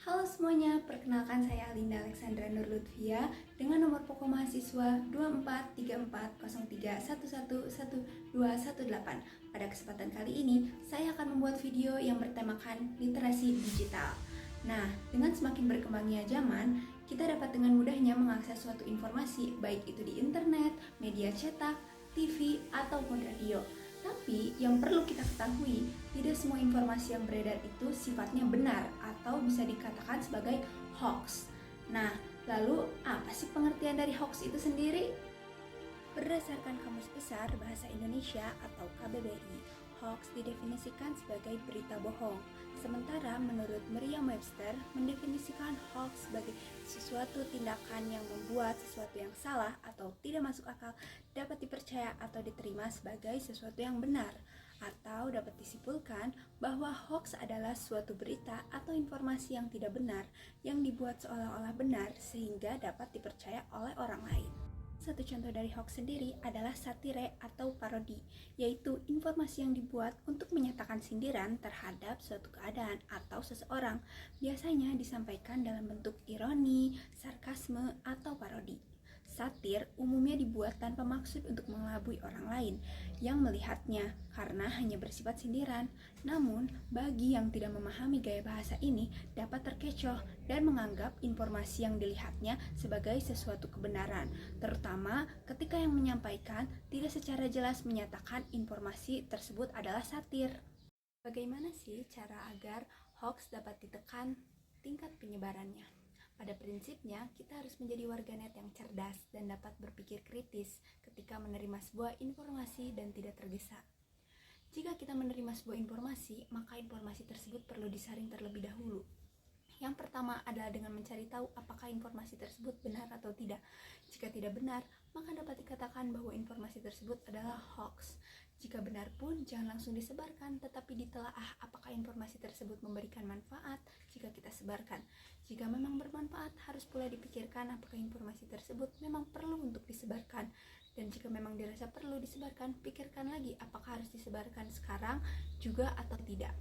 Halo semuanya, perkenalkan saya Alinda Alexandra Nur Lutfia dengan nomor pokok mahasiswa 243401111218. Pada kesempatan kali ini, saya akan membuat video yang bertemakan literasi digital. Nah, dengan semakin berkembangnya zaman, kita dapat dengan mudahnya mengakses suatu informasi, baik itu di internet, media cetak, TV, ataupun radio. Tapi yang perlu kita ketahui, tidak semua informasi yang beredar itu sifatnya benar atau bisa dikatakan sebagai hoax. Nah, lalu apa sih pengertian dari hoax itu sendiri? Berdasarkan Kamus Besar Bahasa Indonesia atau KBBI, hoax didefinisikan sebagai berita bohong. Sementara menurut Merriam-Webster mendefinisikan hoax sebagai sesuatu tindakan yang membuat sesuatu yang salah atau tidak masuk akal dapat dipercaya atau diterima sebagai sesuatu yang benar. Atau dapat disimpulkan bahwa hoax adalah suatu berita atau informasi yang tidak benar yang dibuat seolah-olah benar sehingga dapat dipercaya oleh orang lain. Satu contoh dari hoax sendiri adalah satire atau parodi, yaitu informasi yang dibuat untuk menyatakan sindiran terhadap suatu keadaan atau seseorang. Biasanya disampaikan dalam bentuk ironi, sarkasme, atau parodi. Satir umumnya dibuat tanpa maksud untuk mengelabui orang lain yang melihatnya karena hanya bersifat sindiran. Namun, bagi yang tidak memahami gaya bahasa ini dapat terkecoh dan menganggap informasi yang dilihatnya sebagai sesuatu kebenaran, terutama ketika yang menyampaikan tidak secara jelas menyatakan informasi tersebut adalah satir. Bagaimana sih cara agar hoax dapat ditekan tingkat penyebarannya? Pada prinsipnya, kita harus menjadi warganet yang cerdas dan dapat berpikir kritis ketika menerima sebuah informasi dan tidak tergesa. Jika kita menerima sebuah informasi, maka informasi tersebut perlu disaring terlebih dahulu. Yang pertama adalah dengan mencari tahu apakah informasi tersebut benar atau tidak. Jika tidak benar, maka dapat dikatakan bahwa informasi tersebut adalah hoax. Jika benar pun, jangan langsung disebarkan, tetapi ditelaah apakah informasi tersebut memberikan manfaat jika kita sebarkan. Jika memang bermanfaat, harus pula dipikirkan apakah informasi tersebut memang perlu untuk disebarkan. Dan jika memang dirasa perlu disebarkan, pikirkan lagi apakah harus disebarkan sekarang juga atau tidak.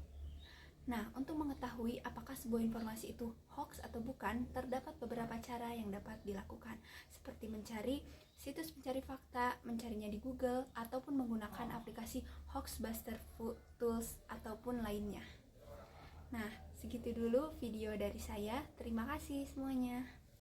Nah, untuk mengetahui apakah sebuah informasi itu hoax atau bukan, terdapat beberapa cara yang dapat dilakukan, seperti mencari situs pencari fakta, mencarinya di Google, ataupun menggunakan aplikasi Hoaxbuster Tools ataupun lainnya. Nah, segitu dulu video dari saya. Terima kasih semuanya.